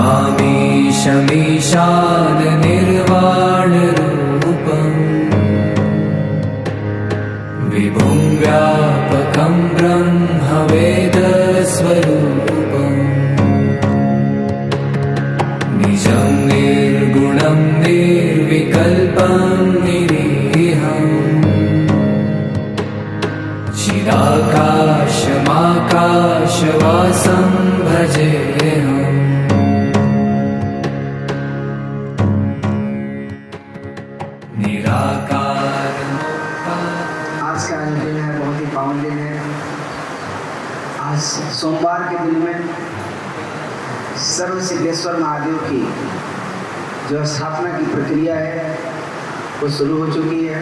नमामीशमीशान निर्वाणरूपम् विभुं व्यापकं ब्रह्मवेदस्वरूपम् निजं निर्गुणं निर्विकल्पं निरीहम् चिदाकाशमाकाशवासं भजेऽहम्। आज का दिन है बहुत ही पावन दिन है। आज सोमवार के दिन में सर्व सिद्धेश्वर महादेव की जो स्थापना की प्रक्रिया है वो शुरू हो चुकी है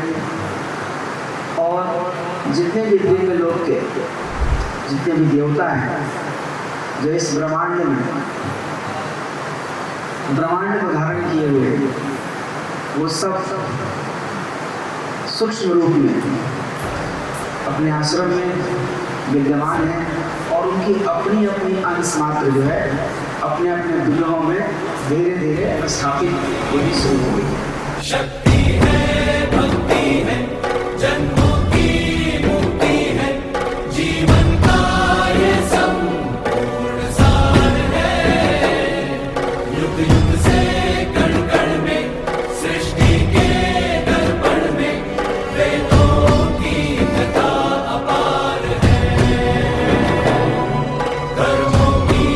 और जितने भी दिव्य लोक के जितने भी देवता हैं जो इस ब्रह्मांड को धारण किए हुए हैं वो सब सूक्ष्म रूप में अपने आश्रम में विद्यमान है और उनकी अपनी अपनी अंश मात्र जो है अपने अपने विग्रहों में धीरे धीरे स्थापित होनी शुरू हो गई। शक्ति है, भक्ति है, जन्मों की मुक्ति है, जीवन का ये संपूर्ण सार है। युग युग से कण कण में सृष्टि के दर्पण में वेदों की कथा अपार है। कर्मों की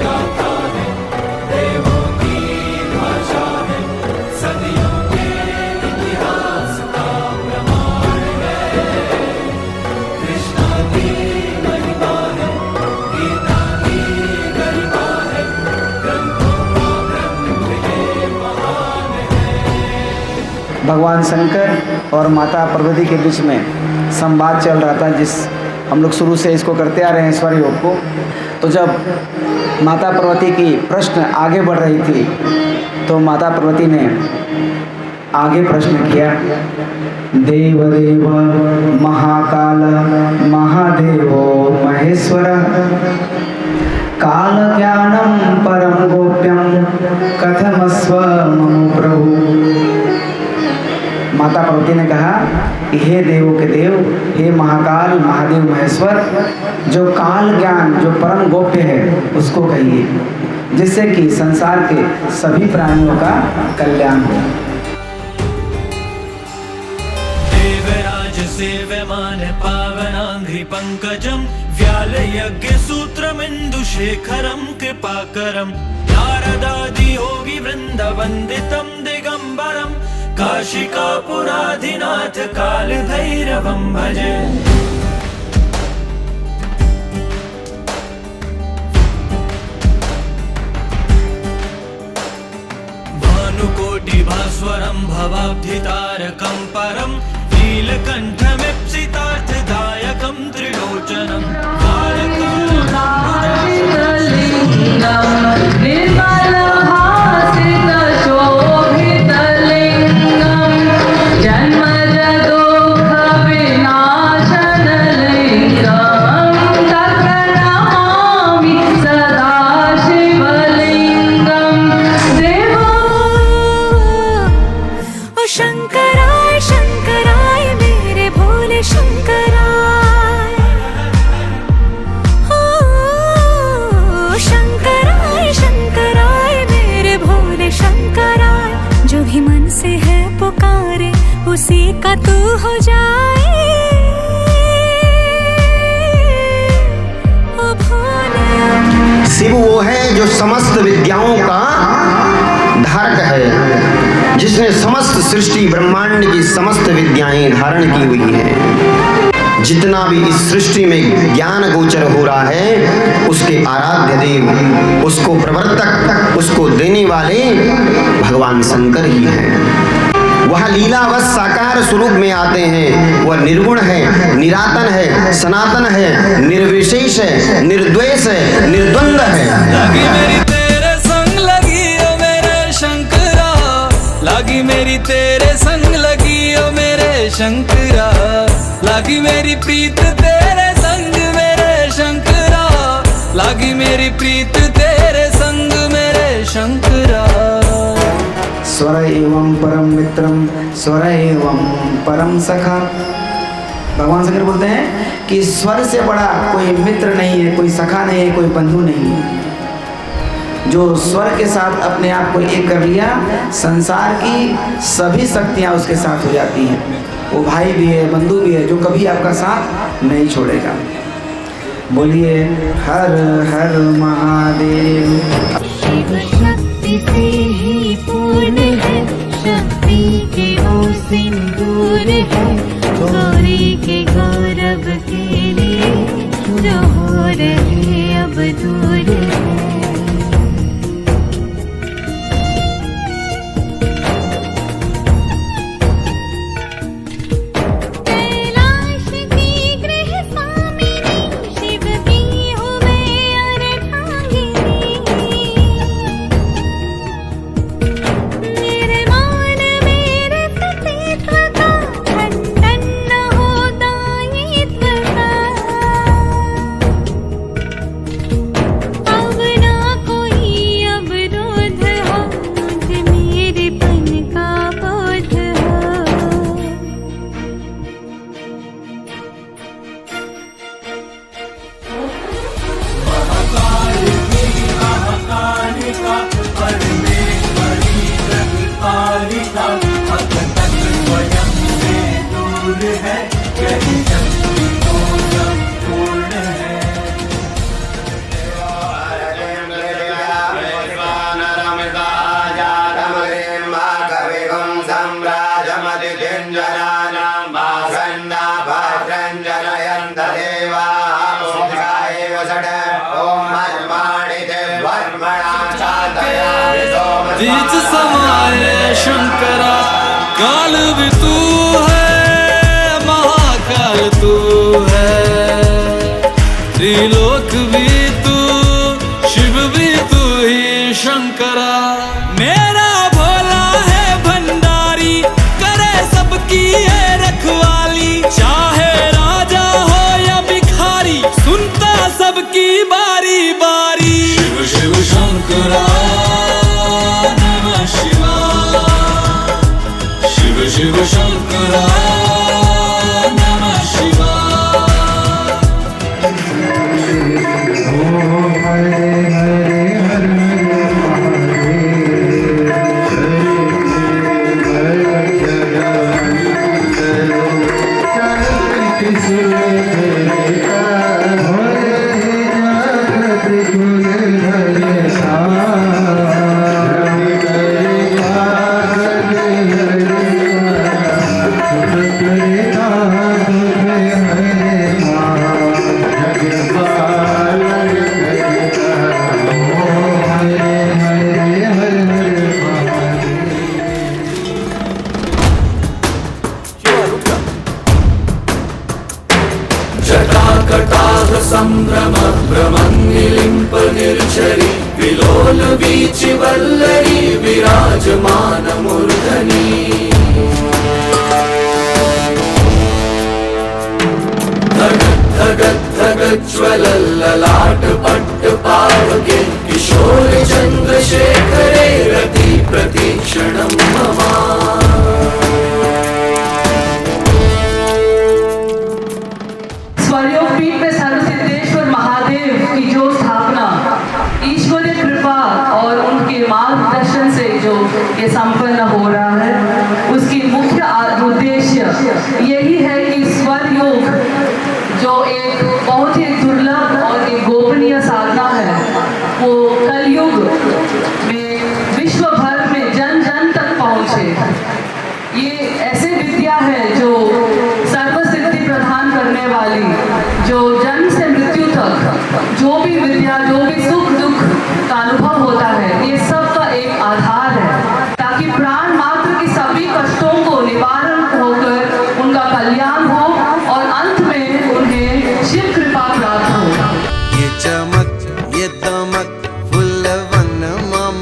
गाथा है, देवों की भाषा है, सदियों के इतिहास का प्रमाण है। कृष्णा की महिमा है, गीता की गरिमा है, ग्रंथों का ग्रंथ ये महान है। भगवान शंकर और माता पार्वती के बीच में संवाद चल रहा था, जिस हम लोग शुरू से इसको करते आ रहे हैं ईश्वर योग को। तो जब माता पार्वती की प्रश्न आगे बढ़ रही थी तो माता पार्वती ने आगे प्रश्न किया, देवदेव महाकाल महादेवो महेश्वर काल ज्ञानम परम गोप्यम कथमस्व मम प्रभु। माता पार्वती ने कहा, हे देवों के देव, हे महाकाल महादेव महेश्वर, जो काल ज्ञान जो परम गोप्य है उसको कहिए, जिससे कि संसार के सभी प्राणियों का कल्याण हो। देवराज सेव्यमान पावनांघ्रि पंकजं व्याल यज्ञ सूत्रमिन्दुशेखरं कृपाकरं नारदादि योगी वृंद वंदितं दिगंबरं काशिकापुराधिनाथ काल भैरवं भजे। भानुकोटि भास्वरं भवाब्धितारकं परं नीलकण्ठमीप्सितार्थदायकं त्रिलोचनं शंकराय शंकराय मेरे भोले शंकराय, ओ शंकराय शंकराय मेरे भोले शंकराय, जो भी मन से है पुकारे उसी का तू हो जाए। ओ भोले शिव वो है जो समस्त विद्याओं का धारक है, जिसने समस्त सृष्टि ब्रह्मांड की समस्त विद्याएं धारण की हुई हैं। जितना भी इस सृष्टि में ज्ञान गोचर हो रहा है उसके आराध्य देव, उसको प्रवर्तक, उसको देने वाले भगवान शंकर ही हैं। वह लीलावश साकार स्वरूप में आते हैं। वह निर्गुण है, निरातन है, सनातन है, निर्विशेष है, निर्द्वेष है, निर्द्वंद है। लागी मेरी तेरे संग लगी ओ मेरे शंकरा, लागी मेरी तेरे संग लगी ओ मेरे शंकरा, लागी मेरी प्रीत तेरे संग मेरे शंकरा, लागी मेरी प्रीत तेरे संग मेरे शंकरा। स्वर एवं परम मित्रम स्वर एवं परम सखा। भगवान शंकर बोलते हैं कि स्वर से बड़ा कोई मित्र नहीं है, कोई सखा नहीं है, कोई बंधु नहीं है। जो स्वर के साथ अपने आप को एक कर लिया, संसार की सभी शक्तियाँ उसके साथ हो जाती हैं। वो भाई भी है, बंधु भी है, जो कभी आपका साथ नहीं छोड़ेगा। बोलिए हर हर महादेव। शिव शक्ति से ही पूर्ण है, शक्ति के वो सिंदूर है, गौरी के गौरव के लिए जो हो रहे अब दूर है। बीच समाये शंकरा, काल भी तू है, महाकाल तू है, त्रिलोक भी तू, शिव भी तू ही शंकरा। मेरा भोला है भंडारी, करे सबकी है रखवाली, चाहे राजा हो या भिखारी, सुनता सबकी बारी बारी। शिव शिव शंकरा शिव शंकरा नमः शिवाय। ओम हरे हरे हरे संभ्रम भ्रमन्निलिम्प निर्झरि, विलोल वीचि वल्लरी, विराजमान मूर्धनि। धगत् धगत् धगत् ज्वलल्ललाट पट्ट पावके, किशोर चन्द्रशेखरे रति प्रतीक्षणं मम। स्वरयोगपीठ में सर्वसिद्धेश्वर महादेव की जो स्थापना ईश्वरीय कृपा और उनके मार्गदर्शन से जो ये संपन्न हो रहा है, उसकी मुख्य उद्देश्य यही है कि स्वर योग जो एक बहुत ही दुर्लभ और एक गोपनीय साधना है, वो कलयुग में विश्व भर में जन जन तक पहुँचे। ये ऐसे विद्या है जो सर्वसिद्धि प्रदान करने वाली, जो जन्म से मृत्यु तक जो भी विद्या, जो भी सुख दुख का अनुभव होता है, ये सब का एक आधार है, ताकि प्राण मात्र की सभी कष्टों को निवारण होकर उनका कल्याण हो और अंत में उन्हें शिव कृपा प्राप्त हो। ये चमक ये दमक फुलवन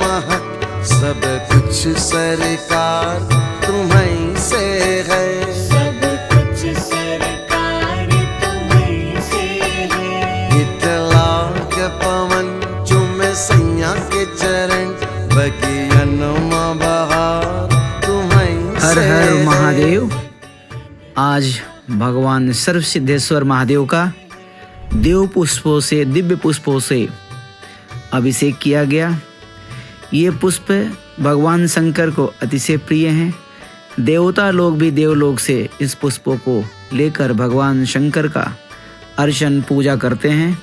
महक, सब कुछ सरकार तुम्हीं से है। सब कुछ सरकार तुम्हीं से है। इतला के पवन चुमे सैया के चरण, बगियनमा बहार तुम्हें हर से हर है। महादेव। आज भगवान सर्वसिद्धेश्वर महादेव का देव पुष्पों से, दिव्य पुष्पों से अभिषेक किया गया। ये पुष्प भगवान शंकर को अतिशय प्रिय हैं। देवता लोग भी देवलोक से इस पुष्पों को लेकर भगवान शंकर का अर्चन पूजा करते हैं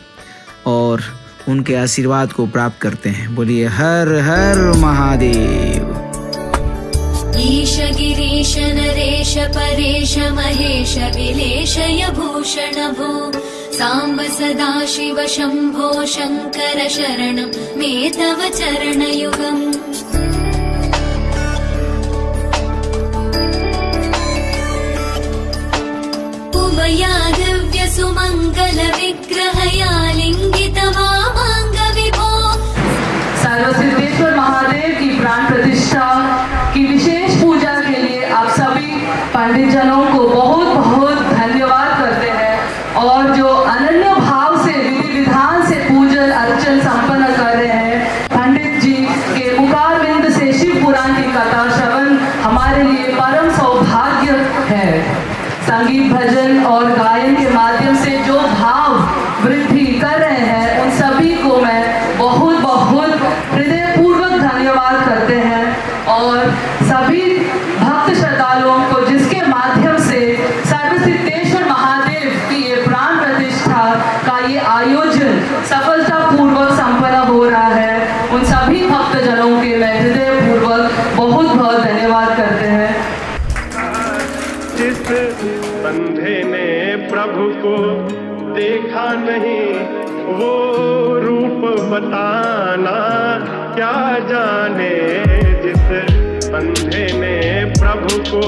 और उनके आशीर्वाद को प्राप्त करते हैं। बोलिए हर हर महादेव। ईश गिरीश नरेश परेश महेश विलेशय भूषण भो सांब सदा शिव शंभो शंकर शरणं मे तव चरणयुगम्। उमया दिव्य सुमंगल विग्रहया लिंगित वामांग विभो। सर्वसिद्धेश्वर महादेव की प्राण प्रतिष्ठा की विशेष पूजा के लिए आप सभी पंडित जनों को बहुत बहुत धन्यवाद करते हैं और जो अनन्य भाव से विधि विधान से पूजन अर्चन संपन्न कर रहे हैं। पंडित जी के मुखारविंद से शिव पुराण की कथा श्रवण हमारे लिए परम सौभाग्य है। संगीत भजन और गायन के माध्यम से जो भाव वृद्धि कर रहे हैं उन सभी को मैं बहुत बहुत हृदयपूर्वक धन्यवाद करते हैं और सभी भक्त श्रद्धालुओं को जिसके माध्यम से सर्वसिद्धेश्वर महादेव की ये प्राण प्रतिष्ठा का ये आयोजन सफलतापूर्वक संपन्न हो रहा है, उन सभी भक्त जनों के मैं हृदयपूर्वक बहुत बहुत धन्यवाद करते हैं। जिस बंधे ने प्रभु को देखा नहीं वो रूप बताना क्या जाने। जिस बंधे ने प्रभु को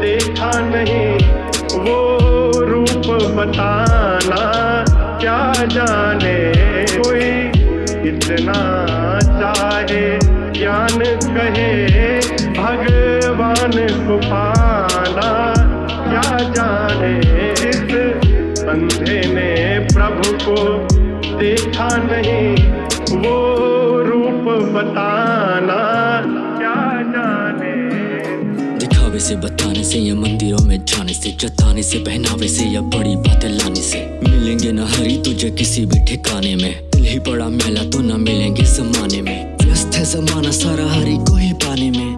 देखा नहीं वो रूप बताना क्या जाने। कोई इतना चाहे ज्ञान कहे भगवान को पाना क्या जाने। जिस बंधे ने प्रभु को देखा नहीं वो रूप बताना क्या जाने। दिखावे से बताने से या मंदिरों में जाने से, जताने से पहनावे से या बड़ी बातें लाने से मिलेंगे न हरी तुझे किसी भी ठिकाने में। दिल ही बड़ा मैला तो न मिलेंगे जमाने में। व्यस्त है जमाना सारा हरी को ही पाने में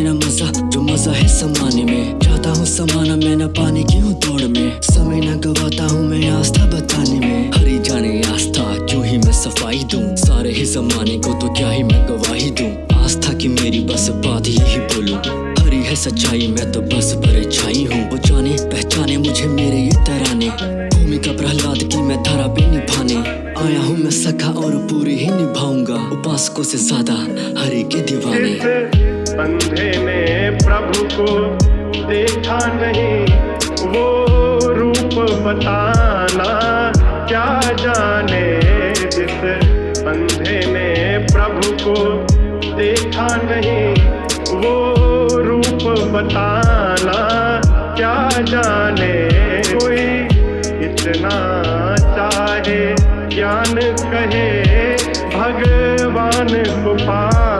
न मजा जो मजा है समाने में। चाहता हूँ समाना मैं न पाने की हूँ दौड़ में। समय न गवाता हूँ मैं आस्था बताने में। हरी जाने आस्था क्यों ही मैं सफाई दूं। सारे ही जमाने को तो क्या ही मैं गवाही दूं। आस्था की मेरी बस बात यही बोलूं। हरी है सच्चाई मैं तो बस परछाई हूँ। वो जाने पहचाने मुझे मेरे ये तराने। भूमिका प्रहलाद की मैं धारा पे निभाने आया हूँ मैं सखा और पूरी ही निभाऊंगा। उपासकों से ज्यादा हरि के दीवाने। बंधे ने प्रभु को देखा नहीं वो रूप बताना क्या जाने। जिस बंधे ने प्रभु को देखा नहीं वो रूप बताना क्या जाने। कोई इतना चाहे ज्ञान कहे भगवान को पाना